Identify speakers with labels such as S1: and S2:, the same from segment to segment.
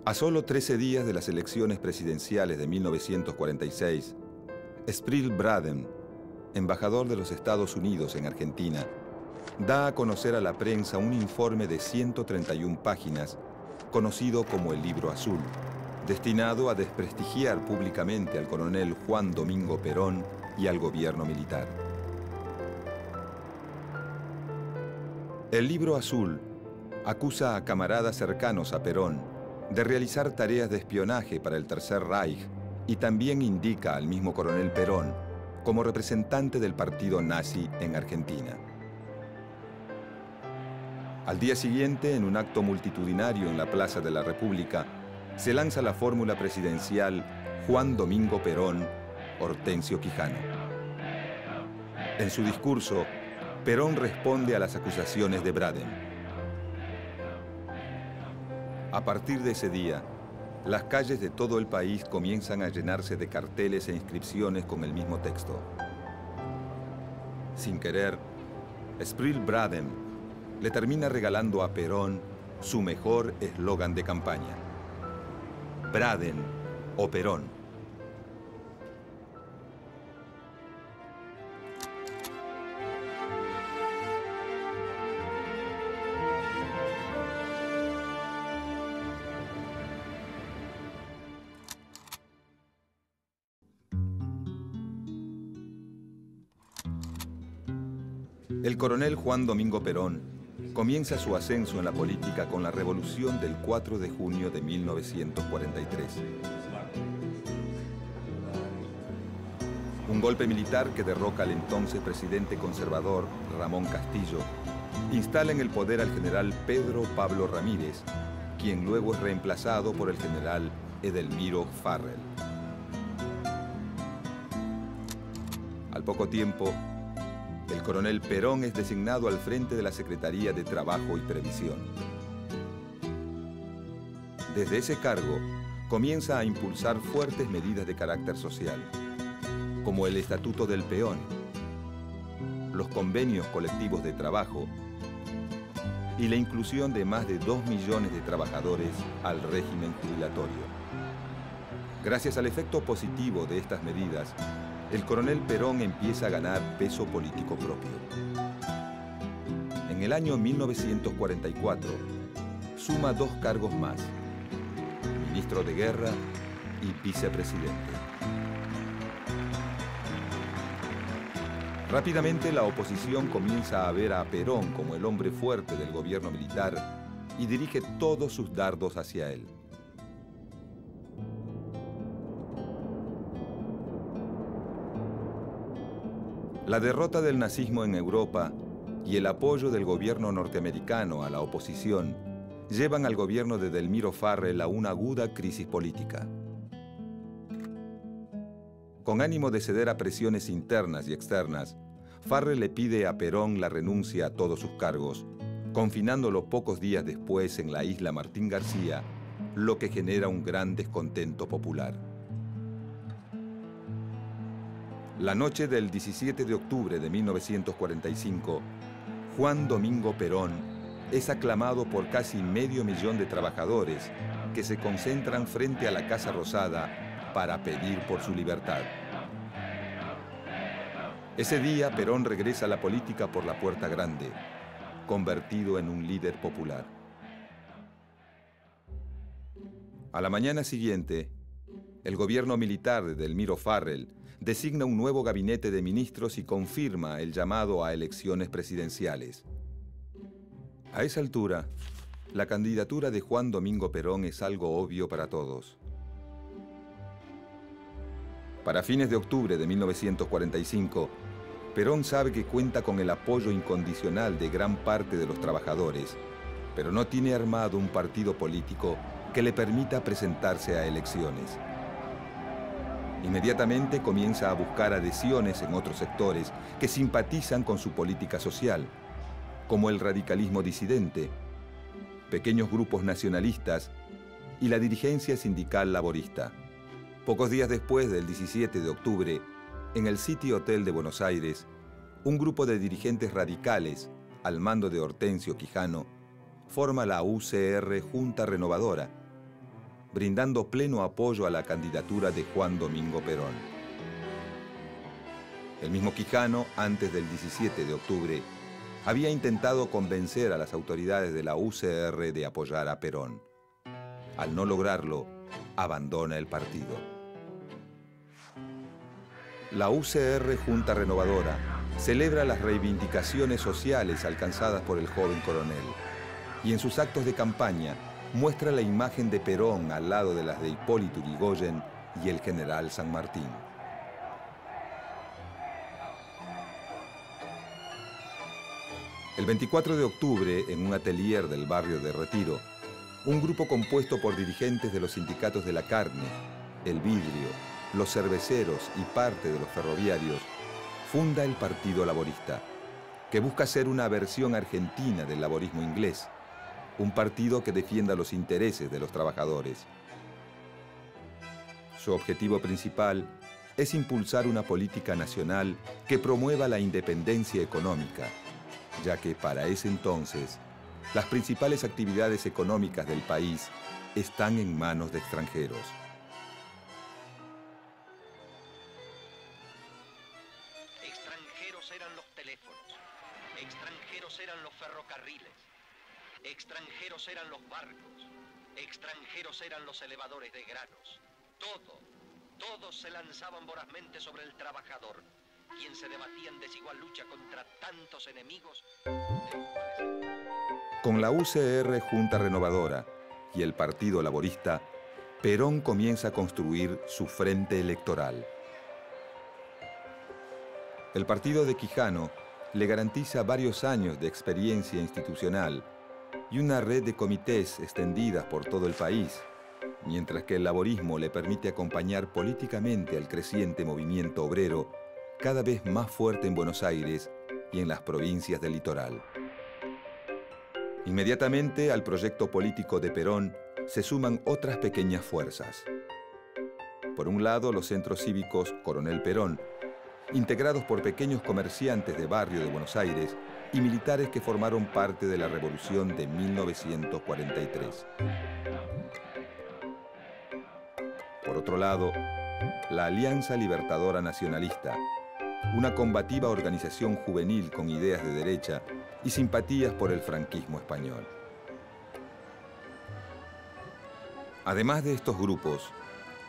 S1: A solo 13 días de las elecciones presidenciales de 1946, Spryl Braden, embajador de los Estados Unidos en Argentina, da a conocer a la prensa un informe de 131 páginas, conocido como el Libro Azul, destinado a desprestigiar públicamente al coronel Juan Domingo Perón y al gobierno militar. El Libro Azul acusa a camaradas cercanos a Perón de realizar tareas de espionaje para el Tercer Reich y también indica al mismo coronel Perón como representante del partido nazi en Argentina. Al día siguiente, en un acto multitudinario en la Plaza de la República, se lanza la fórmula presidencial Juan Domingo Perón, Hortensio Quijano. En su discurso, Perón responde a las acusaciones de Braden. A partir de ese día, las calles de todo el país comienzan a llenarse de carteles e inscripciones con el mismo texto. Sin querer, Spryl Braden le termina regalando a Perón su mejor eslogan de campaña: Braden o Perón. El coronel Juan Domingo Perón comienza su ascenso en la política con la revolución del 4 de junio de 1943. Un golpe militar que derroca al entonces presidente conservador Ramón Castillo instala en el poder al general Pedro Pablo Ramírez, quien luego es reemplazado por el general Edelmiro Farrell. Al poco tiempo, el coronel Perón es designado al frente de la Secretaría de Trabajo y Previsión. Desde ese cargo, comienza a impulsar fuertes medidas de carácter social, como el Estatuto del Peón, los convenios colectivos de trabajo y la inclusión de más de 2 millones de trabajadores al régimen jubilatorio. Gracias al efecto positivo de estas medidas, el coronel Perón empieza a ganar peso político propio. En el año 1944, suma 2 cargos más: ministro de Guerra y vicepresidente. Rápidamente la oposición comienza a ver a Perón como el hombre fuerte del gobierno militar y dirige todos sus dardos hacia él. La derrota del nazismo en Europa y el apoyo del gobierno norteamericano a la oposición llevan al gobierno de Edelmiro Farrell a una aguda crisis política. Con ánimo de ceder a presiones internas y externas, Farrell le pide a Perón la renuncia a todos sus cargos, confinándolo pocos días después en la isla Martín García, lo que genera un gran descontento popular. La noche del 17 de octubre de 1945, Juan Domingo Perón es aclamado por casi medio millón de trabajadores que se concentran frente a la Casa Rosada para pedir por su libertad. Ese día, Perón regresa a la política por la puerta grande, convertido en un líder popular. A la mañana siguiente, el gobierno militar de Edelmiro Farrell designa un nuevo gabinete de ministros y confirma el llamado a elecciones presidenciales. A esa altura, la candidatura de Juan Domingo Perón es algo obvio para todos. Para fines de octubre de 1945, Perón sabe que cuenta con el apoyo incondicional de gran parte de los trabajadores, pero no tiene armado un partido político que le permita presentarse a elecciones. Inmediatamente comienza a buscar adhesiones en otros sectores que simpatizan con su política social, como el radicalismo disidente, pequeños grupos nacionalistas y la dirigencia sindical laborista. Pocos días después del 17 de octubre, en el City Hotel de Buenos Aires, un grupo de dirigentes radicales, al mando de Hortensio Quijano, forma la UCR Junta Renovadora, brindando pleno apoyo a la candidatura de Juan Domingo Perón. El mismo Quijano, antes del 17 de octubre, había intentado convencer a las autoridades de la UCR de apoyar a Perón. Al no lograrlo, abandona el partido. La UCR Junta Renovadora celebra las reivindicaciones sociales alcanzadas por el joven coronel y en sus actos de campaña muestra la imagen de Perón al lado de las de Hipólito Yrigoyen y el general San Martín. El 24 de octubre, en un atelier del barrio de Retiro, un grupo compuesto por dirigentes de los sindicatos de la carne, el vidrio, los cerveceros y parte de los ferroviarios, funda el Partido Laborista, que busca ser una versión argentina del laborismo inglés, un partido que defienda los intereses de los trabajadores. Su objetivo principal es impulsar una política nacional que promueva la independencia económica, ya que para ese entonces las principales actividades económicas del país están en manos de extranjeros.
S2: Extranjeros eran los teléfonos, extranjeros eran los ferrocarriles, extranjeros eran los barcos, extranjeros eran los elevadores de granos. Todos se lanzaban vorazmente sobre el trabajador, quien se debatía en desigual lucha contra tantos enemigos.
S1: Con la UCR Junta Renovadora y el Partido Laborista, Perón comienza a construir su frente electoral. El partido de Quijano le garantiza varios años de experiencia institucional y una red de comités extendidas por todo el país, mientras que el laborismo le permite acompañar políticamente al creciente movimiento obrero cada vez más fuerte en Buenos Aires y en las provincias del litoral. Inmediatamente al proyecto político de Perón se suman otras pequeñas fuerzas. Por un lado, los centros cívicos Coronel Perón, integrados por pequeños comerciantes de barrio de Buenos Aires y militares que formaron parte de la Revolución de 1943. Por otro lado, la Alianza Libertadora Nacionalista, una combativa organización juvenil con ideas de derecha y simpatías por el franquismo español. Además de estos grupos,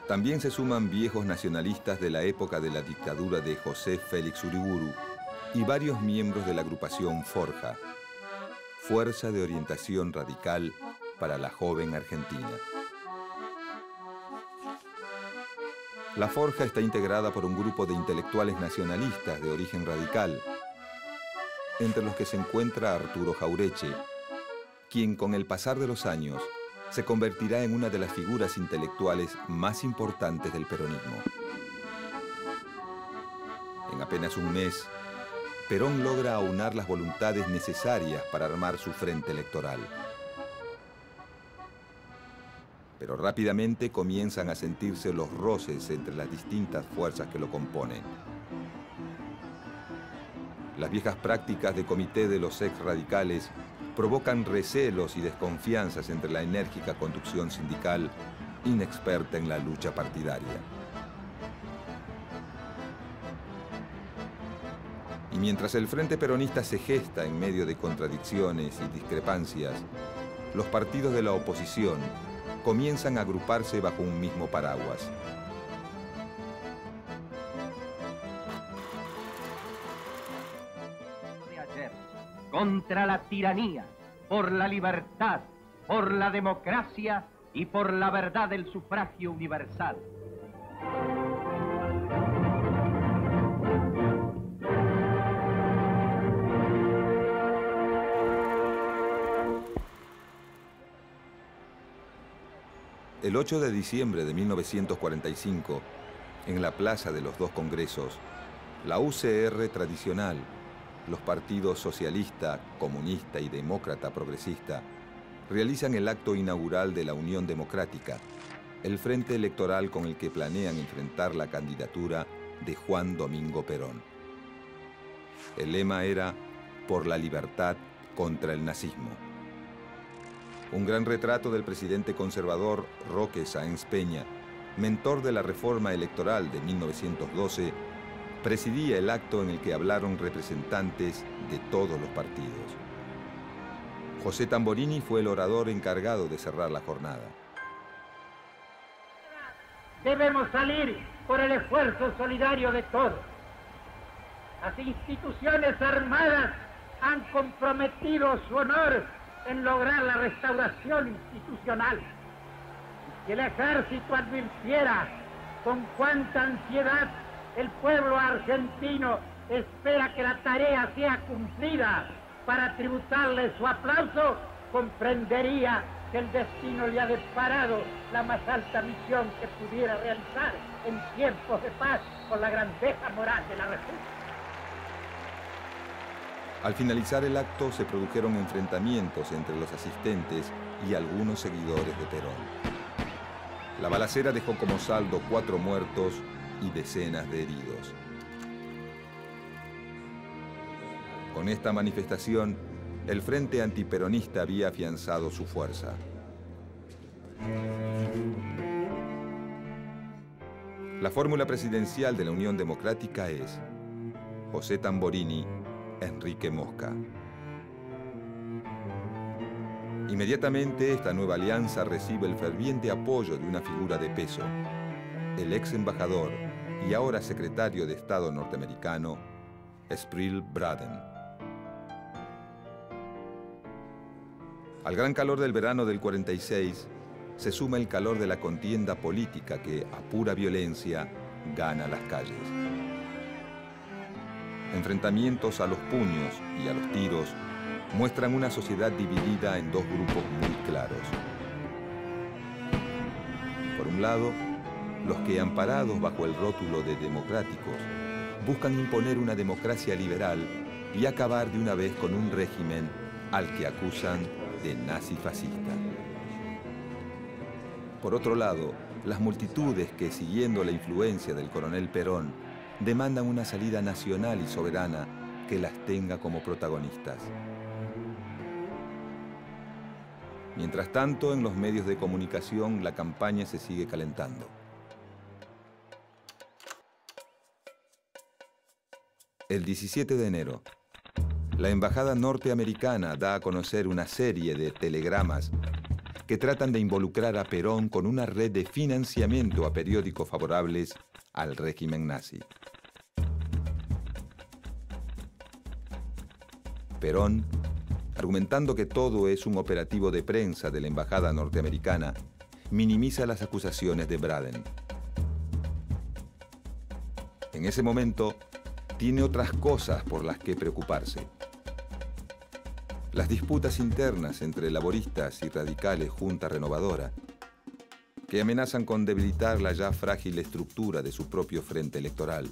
S1: también se suman viejos nacionalistas de la época de la dictadura de José Félix Uriburu y varios miembros de la agrupación Forja, Fuerza de Orientación Radical para la Joven Argentina. La Forja está integrada por un grupo de intelectuales nacionalistas de origen radical, entre los que se encuentra Arturo Jaureche, quien con el pasar de los años se convertirá en una de las figuras intelectuales más importantes del peronismo. En apenas un mes, Perón logra aunar las voluntades necesarias para armar su frente electoral. Pero rápidamente comienzan a sentirse los roces entre las distintas fuerzas que lo componen. Las viejas prácticas de comité de los ex-radicales provocan recelos y desconfianzas entre la enérgica conducción sindical inexperta en la lucha partidaria. Y mientras el Frente Peronista se gesta en medio de contradicciones y discrepancias, los partidos de la oposición comienzan a agruparse bajo un mismo paraguas.
S3: Contra la tiranía, por la libertad, por la democracia y por la verdad del sufragio universal.
S1: El 8 de diciembre de 1945, en la Plaza de los Dos Congresos, la UCR tradicional, los partidos socialista, comunista y demócrata progresista realizan el acto inaugural de la Unión Democrática, el frente electoral con el que planean enfrentar la candidatura de Juan Domingo Perón. El lema era «Por la libertad contra el nazismo». Un gran retrato del presidente conservador Roque Sáenz Peña, mentor de la reforma electoral de 1912, presidía el acto en el que hablaron representantes de todos los partidos. José Tamborini fue el orador encargado de cerrar la jornada.
S4: Debemos salir por el esfuerzo solidario de todos. Las instituciones armadas han comprometido su honor en lograr la restauración institucional. Si el ejército advirtiera con cuánta ansiedad el pueblo argentino espera que la tarea sea cumplida para tributarle su aplauso, comprendería que el destino le ha deparado la más alta misión que pudiera realizar en tiempos de paz con la grandeza moral de la República.
S1: Al finalizar el acto se produjeron enfrentamientos entre los asistentes y algunos seguidores de Perón. La balacera dejó como saldo 4 muertos y decenas de heridos. Con esta manifestación, el Frente Antiperonista había afianzado su fuerza. La fórmula presidencial de la Unión Democrática es José Tamborini, Enrique Mosca. Inmediatamente esta nueva alianza recibe el ferviente apoyo de una figura de peso, el ex embajador y ahora secretario de Estado norteamericano, Spryl Braden. Al gran calor del verano del 46, se suma el calor de la contienda política que, a pura violencia, gana las calles. Enfrentamientos a los puños y a los tiros muestran una sociedad dividida en 2 grupos muy claros. Por un lado, los que, amparados bajo el rótulo de democráticos, buscan imponer una democracia liberal y acabar de una vez con un régimen al que acusan de nazi-fascista. Por otro lado, las multitudes que, siguiendo la influencia del coronel Perón, demandan una salida nacional y soberana que las tenga como protagonistas. Mientras tanto, en los medios de comunicación, la campaña se sigue calentando. El 17 de enero, la embajada norteamericana da a conocer una serie de telegramas que tratan de involucrar a Perón con una red de financiamiento a periódicos favorables al régimen nazi. Perón, argumentando que todo es un operativo de prensa de la embajada norteamericana, minimiza las acusaciones de Braden. En ese momento, tiene otras cosas por las que preocuparse. Las disputas internas entre laboristas y radicales Junta Renovadora, que amenazan con debilitar la ya frágil estructura de su propio frente electoral.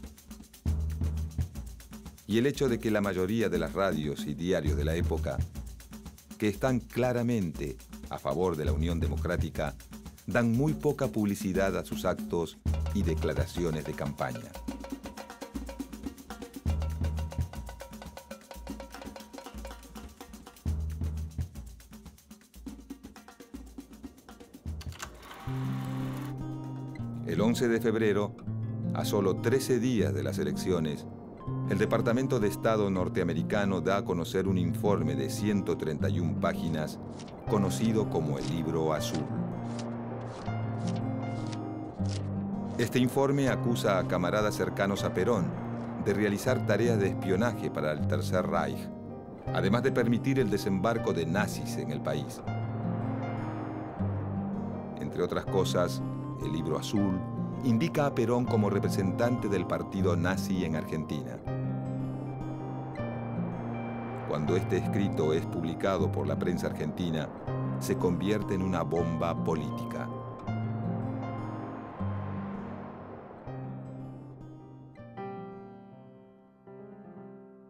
S1: Y el hecho de que la mayoría de las radios y diarios de la época, que están claramente a favor de la Unión Democrática, dan muy poca publicidad a sus actos y declaraciones de campaña. El 11 de febrero, a solo 13 días de las elecciones, el Departamento de Estado norteamericano da a conocer un informe de 131 páginas, conocido como el Libro Azul. Este informe acusa a camaradas cercanos a Perón de realizar tareas de espionaje para el Tercer Reich, además de permitir el desembarco de nazis en el país. Entre otras cosas, el Libro Azul indica a Perón como representante del partido nazi en Argentina. Cuando este escrito es publicado por la prensa argentina, se convierte en una bomba política.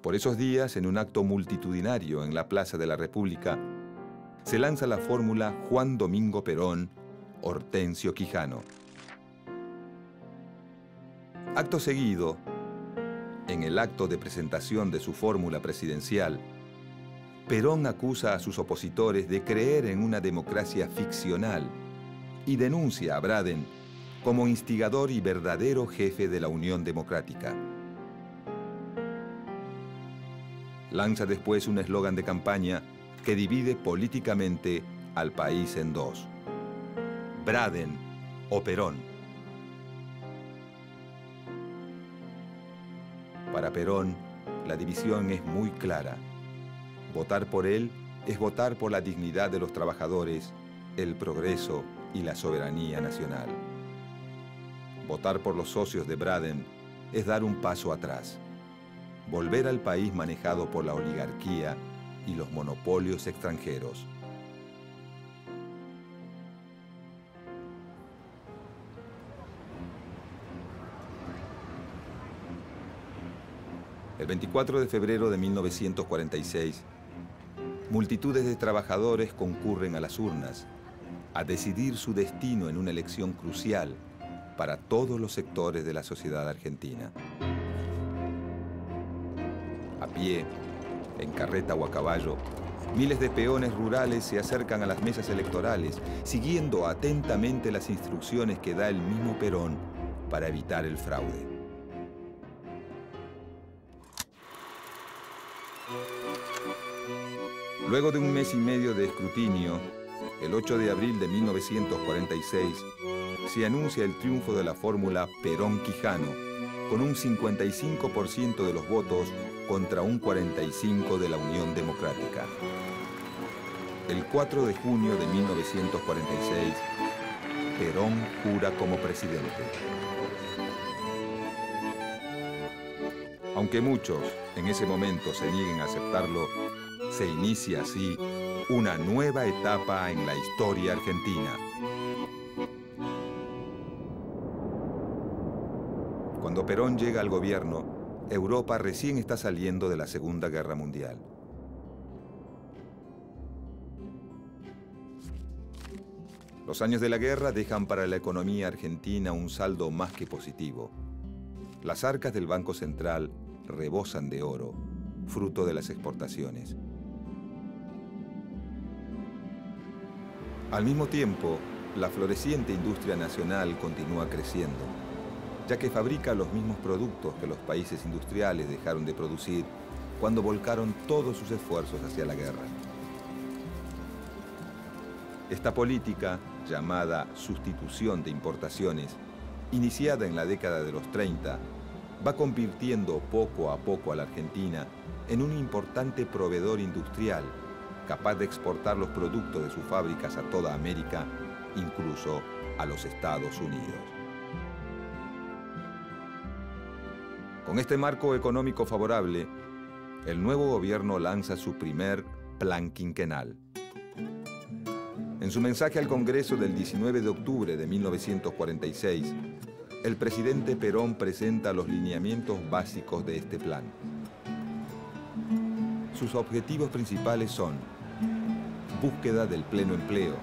S1: Por esos días, en un acto multitudinario en la Plaza de la República, se lanza la fórmula Juan Domingo Perón, Hortensio Quijano. Acto seguido, en el acto de presentación de su fórmula presidencial, Perón acusa a sus opositores de creer en una democracia ficcional y denuncia a Braden como instigador y verdadero jefe de la Unión Democrática. Lanza después un eslogan de campaña que divide políticamente al país en dos: Braden o Perón. Para Perón, la división es muy clara. Votar por él es votar por la dignidad de los trabajadores, el progreso y la soberanía nacional. Votar por los socios de Braden es dar un paso atrás, volver al país manejado por la oligarquía y los monopolios extranjeros. El 24 de febrero de 1946, multitudes de trabajadores concurren a las urnas a decidir su destino en una elección crucial para todos los sectores de la sociedad argentina. A pie, en carreta o a caballo, miles de peones rurales se acercan a las mesas electorales, siguiendo atentamente las instrucciones que da el mismo Perón para evitar el fraude. Luego de un mes y medio de escrutinio, el 8 de abril de 1946, se anuncia el triunfo de la fórmula Perón-Quijano, con un 55% de los votos contra un 45% de la Unión Democrática. El 4 de junio de 1946, Perón jura como presidente. Aunque muchos en ese momento se nieguen a aceptarlo, se inicia así una nueva etapa en la historia argentina. Cuando Perón llega al gobierno, Europa recién está saliendo de la Segunda Guerra Mundial. Los años de la guerra dejan para la economía argentina un saldo más que positivo. Las arcas del Banco Central rebosan de oro, fruto de las exportaciones. Al mismo tiempo, la floreciente industria nacional continúa creciendo, ya que fabrica los mismos productos que los países industriales dejaron de producir cuando volcaron todos sus esfuerzos hacia la guerra. Esta política, llamada sustitución de importaciones, iniciada en la década de los 30, va convirtiendo poco a poco a la Argentina en un importante proveedor industrial, capaz de exportar los productos de sus fábricas a toda América, incluso a los Estados Unidos. Con este marco económico favorable, el nuevo gobierno lanza su primer plan quinquenal. En su mensaje al Congreso del 19 de octubre de 1946, el presidente Perón presenta los lineamientos básicos de este plan. Sus objetivos principales son: búsqueda del pleno empleo,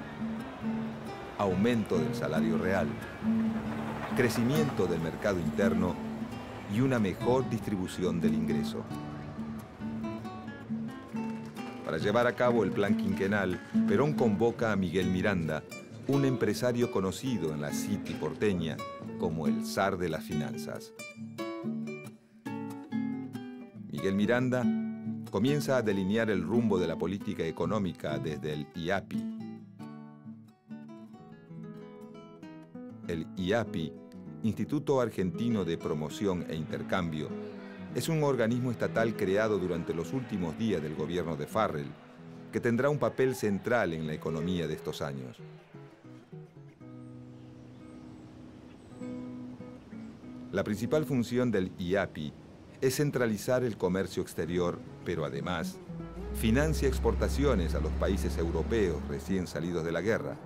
S1: aumento del salario real, crecimiento del mercado interno y una mejor distribución del ingreso. Para llevar a cabo el plan quinquenal, Perón convoca a Miguel Miranda, un empresario conocido en la City porteña como el zar de las finanzas. Miguel Miranda comienza a delinear el rumbo de la política económica desde el IAPI. El IAPI, Instituto Argentino de Promoción e Intercambio, es un organismo estatal creado durante los últimos días del gobierno de Farrell, que tendrá un papel central en la economía de estos años. La principal función del IAPI es centralizar el comercio exterior, pero además financia exportaciones a los países europeos recién salidos de la guerra,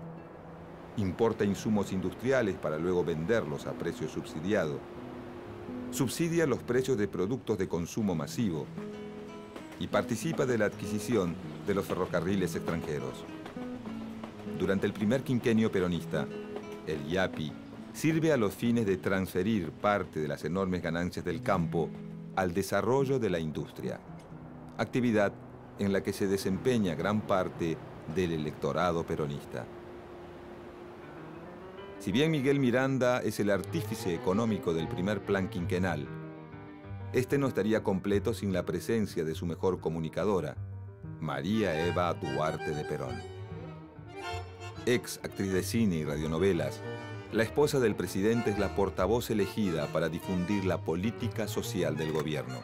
S1: importa insumos industriales para luego venderlos a precio subsidiado, subsidia los precios de productos de consumo masivo y participa de la adquisición de los ferrocarriles extranjeros. Durante el primer quinquenio peronista, el IAPI sirve a los fines de transferir parte de las enormes ganancias del campo al desarrollo de la industria, actividad en la que se desempeña gran parte del electorado peronista. Si bien Miguel Miranda es el artífice económico del primer plan quinquenal, este no estaría completo sin la presencia de su mejor comunicadora, María Eva Duarte de Perón. Ex actriz de cine y radionovelas, la esposa del presidente es la portavoz elegida para difundir la política social del gobierno.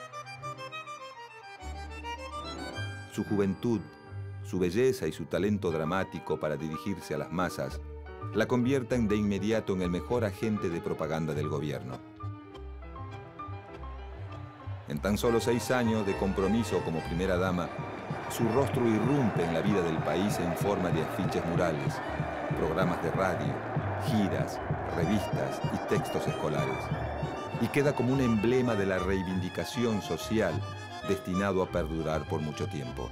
S1: Su juventud, su belleza y su talento dramático para dirigirse a las masas la convierten de inmediato en el mejor agente de propaganda del gobierno. En tan solo 6 años de compromiso como primera dama, su rostro irrumpe en la vida del país en forma de afiches murales, programas de radio, giras, revistas y textos escolares, y queda como un emblema de la reivindicación social destinado a perdurar por mucho tiempo.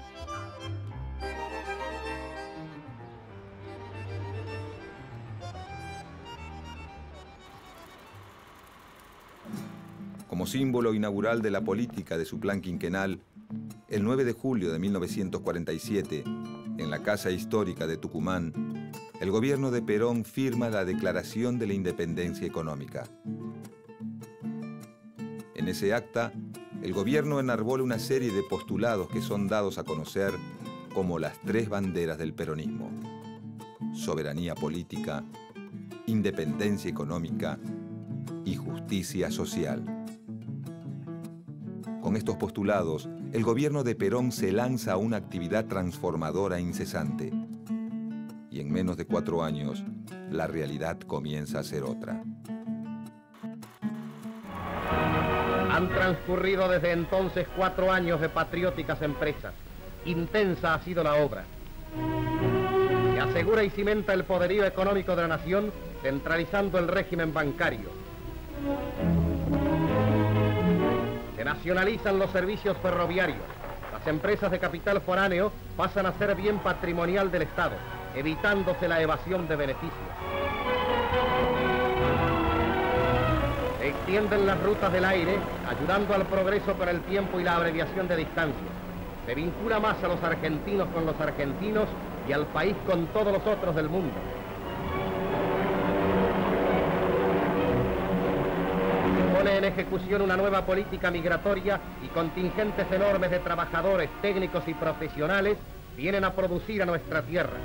S1: Como símbolo inaugural de la política de su plan quinquenal, el 9 de julio de 1947, en la Casa Histórica de Tucumán, el gobierno de Perón firma la Declaración de la Independencia Económica. En ese acta, el gobierno enarbola una serie de postulados que son dados a conocer como las 3 banderas del peronismo: soberanía política, independencia económica y justicia social. Con estos postulados, el gobierno de Perón se lanza a una actividad transformadora incesante. Y en menos de 4 años, la realidad comienza a ser otra.
S5: Han transcurrido desde entonces 4 años de patrióticas empresas. Intensa ha sido la obra. Se asegura y cimenta el poderío económico de la nación, centralizando el régimen bancario. Se nacionalizan los servicios ferroviarios. Las empresas de capital foráneo pasan a ser bien patrimonial del Estado, evitándose la evasión de beneficios. Se extienden las rutas del aire, ayudando al progreso con el tiempo y la abreviación de distancias. Se vincula más a los argentinos con los argentinos y al país con todos los otros del mundo. Pone en ejecución una nueva política migratoria y contingentes enormes de trabajadores, técnicos y profesionales vienen a producir a nuestra tierra.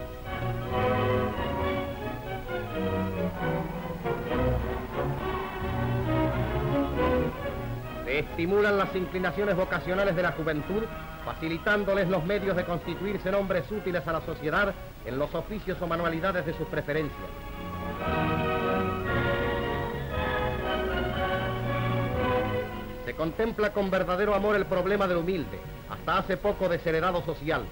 S5: Se estimulan las inclinaciones vocacionales de la juventud, facilitándoles los medios de constituirse en hombres útiles a la sociedad en los oficios o manualidades de sus preferencias. Se contempla con verdadero amor el problema del humilde, hasta hace poco desheredado social.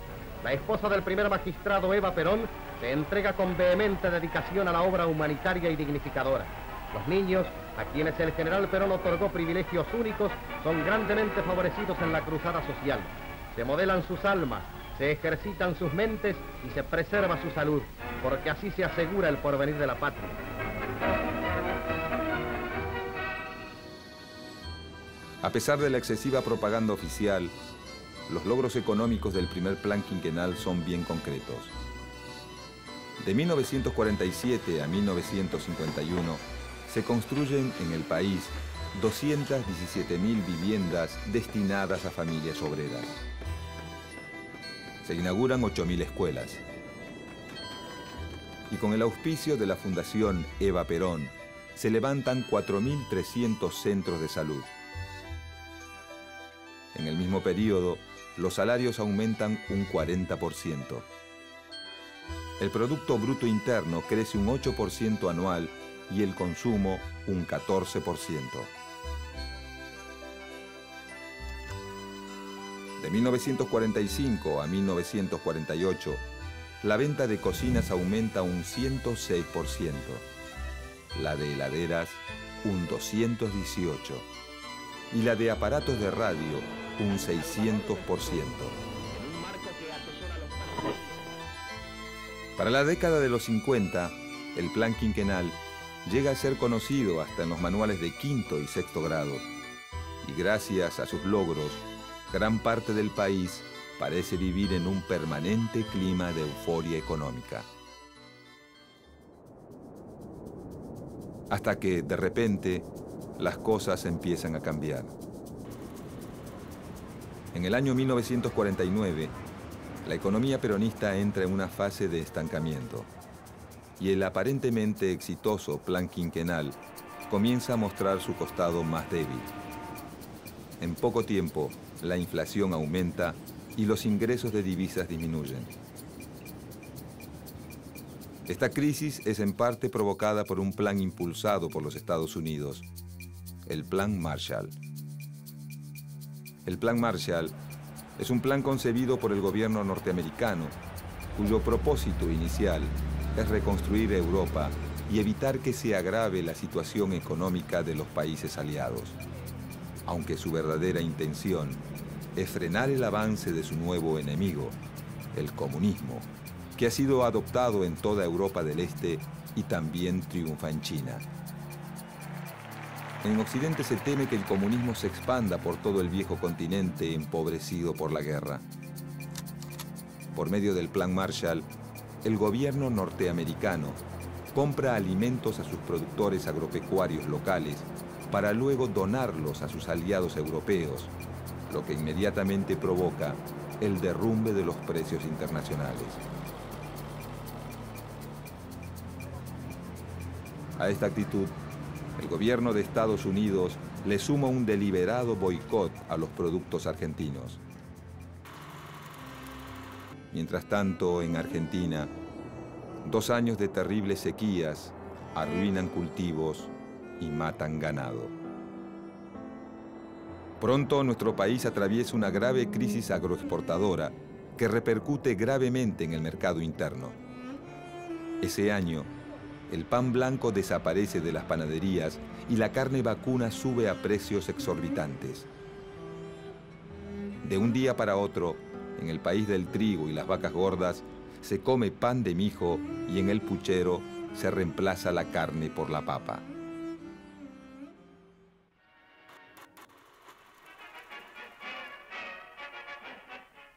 S5: La esposa del primer magistrado, Eva Perón, se entrega con vehemente dedicación a la obra humanitaria y dignificadora. Los niños, a quienes el general Perón otorgó privilegios únicos, son grandemente favorecidos en la cruzada social. Se modelan sus almas, se ejercitan sus mentes y se preserva su salud, porque así se asegura el porvenir de la patria.
S1: A pesar de la excesiva propaganda oficial, los logros económicos del primer plan quinquenal son bien concretos. De 1947 a 1951, se construyen en el país 217.000 viviendas destinadas a familias obreras. Se inauguran 8.000 escuelas. Y con el auspicio de la Fundación Eva Perón, se levantan 4.300 centros de salud. En el mismo periodo, los salarios aumentan un 40%. El Producto Bruto Interno crece un 8% anual y el consumo un 14%. De 1945 a 1948, la venta de cocinas aumenta un 106%, la de heladeras un 218% y la de aparatos de radio un 600%. Para la década de los 50, el plan quinquenal llega a ser conocido hasta en los manuales de quinto y sexto grado, y gracias a sus logros, gran parte del país parece vivir en un permanente clima de euforia económica. Hasta que, de repente, las cosas empiezan a cambiar. En el año 1949, la economía peronista entra en una fase de estancamiento y el aparentemente exitoso plan quinquenal comienza a mostrar su costado más débil. En poco tiempo, la inflación aumenta y los ingresos de divisas disminuyen. Esta crisis es en parte provocada por un plan impulsado por los Estados Unidos, el Plan Marshall. El Plan Marshall es un plan concebido por el gobierno norteamericano, cuyo propósito inicial es reconstruir Europa y evitar que se agrave la situación económica de los países aliados, aunque su verdadera intención es frenar el avance de su nuevo enemigo, el comunismo, que ha sido adoptado en toda Europa del Este y también triunfa en China. En Occidente se teme que el comunismo se expanda por todo el viejo continente empobrecido por la guerra. Por medio del Plan Marshall, el gobierno norteamericano compra alimentos a sus productores agropecuarios locales para luego donarlos a sus aliados europeos, lo que inmediatamente provoca el derrumbe de los precios internacionales. A esta actitud, el gobierno de Estados Unidos le suma un deliberado boicot a los productos argentinos. Mientras tanto, en Argentina, 2 años de terribles sequías arruinan cultivos y matan ganado. Pronto nuestro país atraviesa una grave crisis agroexportadora que repercute gravemente en el mercado interno. Ese año, el pan blanco desaparece de las panaderías y la carne vacuna sube a precios exorbitantes. De un día para otro, en el país del trigo y las vacas gordas, se come pan de mijo y en el puchero se reemplaza la carne por la papa.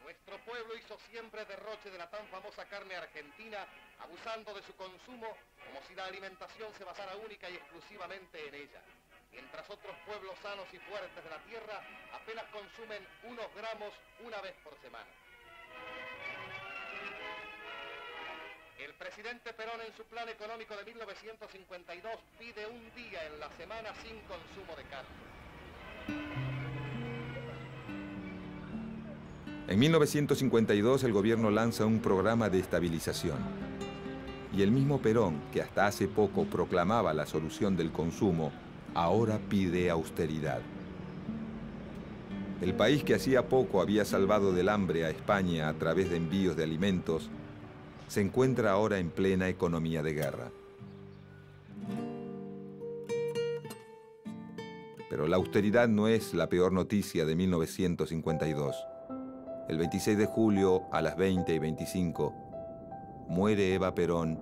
S5: Nuestro pueblo hizo siempre derroche de la tan famosa carne argentina, abusando de su consumo como si la alimentación se basara única y exclusivamente en ella. Mientras otros pueblos sanos y fuertes de la tierra apenas consumen unos gramos una vez por semana. El presidente Perón en su plan económico de 1952 pide un día en la semana sin consumo de carne.
S1: En 1952 el gobierno lanza un programa de estabilización. Y el mismo Perón, que hasta hace poco proclamaba la solución del consumo, ahora pide austeridad. El país que hacía poco había salvado del hambre a España a través de envíos de alimentos, se encuentra ahora en plena economía de guerra. Pero la austeridad no es la peor noticia de 1952. El 26 de julio, a las 20:25, muere Eva Perón,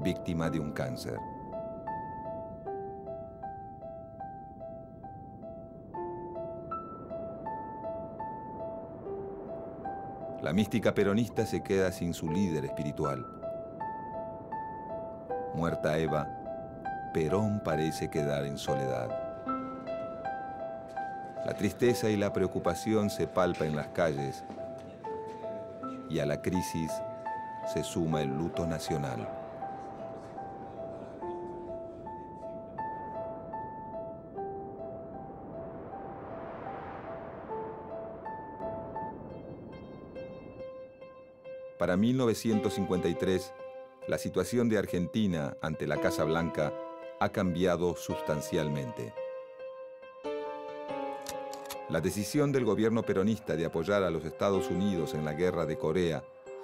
S1: víctima de un cáncer. La mística peronista se queda sin su líder espiritual. Muerta Eva, Perón parece quedar en soledad. La tristeza y la preocupación se palpa en las calles y a la crisis se suma el luto nacional. Para 1953, la situación de Argentina ante la Casa Blanca ha cambiado sustancialmente. La decisión del gobierno peronista de apoyar a los Estados Unidos en la guerra de Corea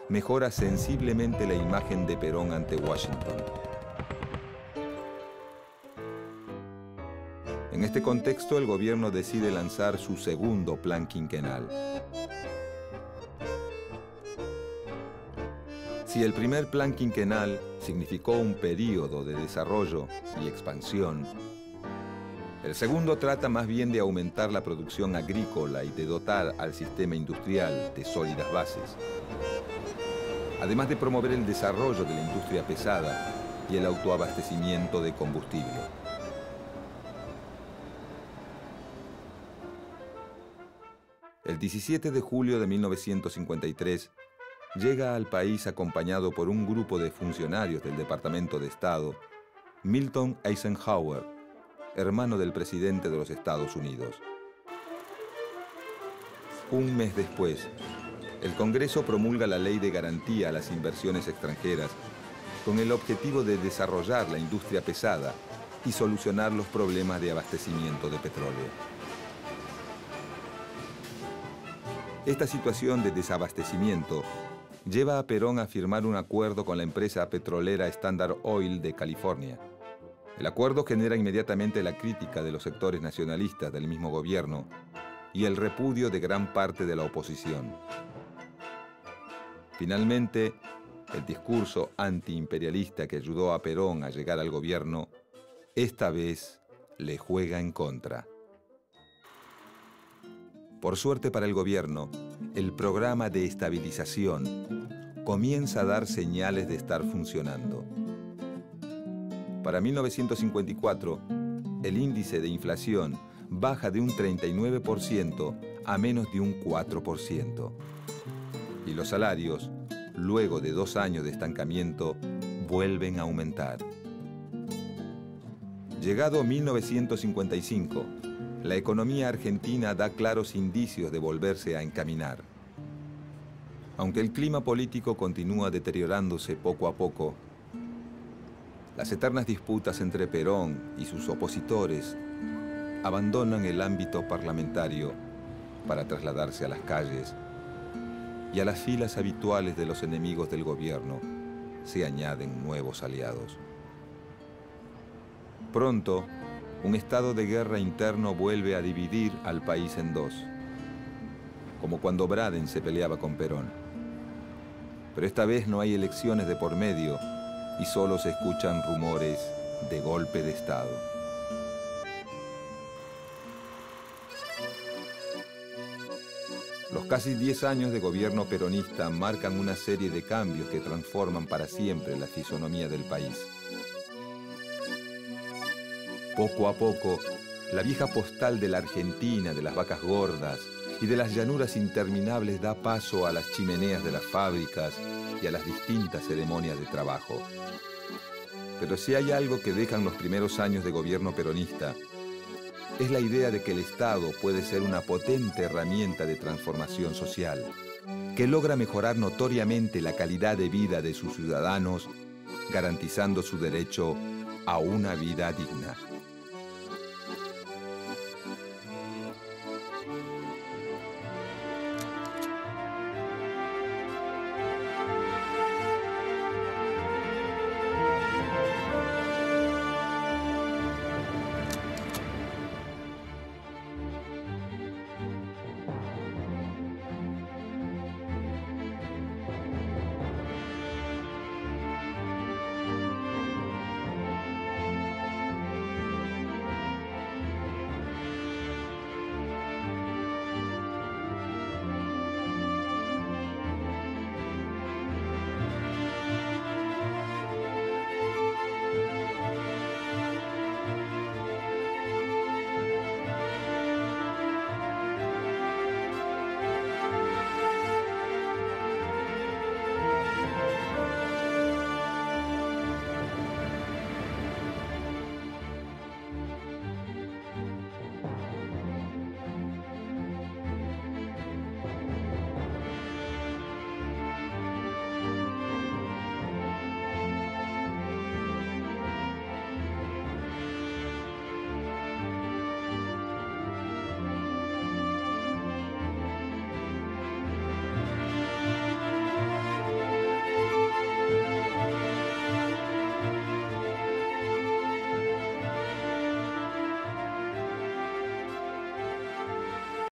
S1: mejora sensiblemente la imagen de Perón ante Washington. En este contexto, el gobierno decide lanzar su segundo plan quinquenal. Si el primer plan quinquenal significó un período de desarrollo y expansión, El segundo trata más bien de aumentar la producción agrícola y de dotar al sistema industrial de sólidas bases, además de promover el desarrollo de la industria pesada y el autoabastecimiento de combustible. El 17 de julio de 1953 llega al país acompañado por un grupo de funcionarios del Departamento de Estado, Milton Eisenhower, hermano del presidente de los Estados Unidos. Un mes después, el Congreso promulga la Ley de Garantía a las Inversiones Extranjeras con el objetivo de desarrollar la industria pesada y solucionar los problemas de abastecimiento de petróleo. Esta situación de desabastecimiento lleva a Perón a firmar un acuerdo con la empresa petrolera Standard Oil de California. El acuerdo genera inmediatamente la crítica de los sectores nacionalistas del mismo gobierno y el repudio de gran parte de la oposición. Finalmente, el discurso antiimperialista que ayudó a Perón a llegar al gobierno, esta vez le juega en contra. Por suerte para el gobierno, el programa de estabilización comienza a dar señales de estar funcionando. Para 1954, el índice de inflación baja de un 39% a menos de un 4%. Y los salarios, luego de 2 años de estancamiento, vuelven a aumentar. Llegado 1955, la economía argentina da claros indicios de volverse a encaminar. Aunque el clima político continúa deteriorándose poco a poco, las eternas disputas entre Perón y sus opositores abandonan el ámbito parlamentario para trasladarse a las calles, y a las filas habituales de los enemigos del gobierno se añaden nuevos aliados. Pronto, un estado de guerra interno vuelve a dividir al país en dos, como cuando Braden se peleaba con Perón. Pero esta vez no hay elecciones de por medio y solo se escuchan rumores de golpe de Estado. Los casi 10 años de gobierno peronista marcan una serie de cambios que transforman para siempre la fisonomía del país. Poco a poco, la vieja postal de la Argentina, de las vacas gordas y de las llanuras interminables da paso a las chimeneas de las fábricas y a las distintas ceremonias de trabajo. Pero si hay algo que dejan los primeros años de gobierno peronista, es la idea de que el Estado puede ser una potente herramienta de transformación social, que logra mejorar notoriamente la calidad de vida de sus ciudadanos, garantizando su derecho a una vida digna.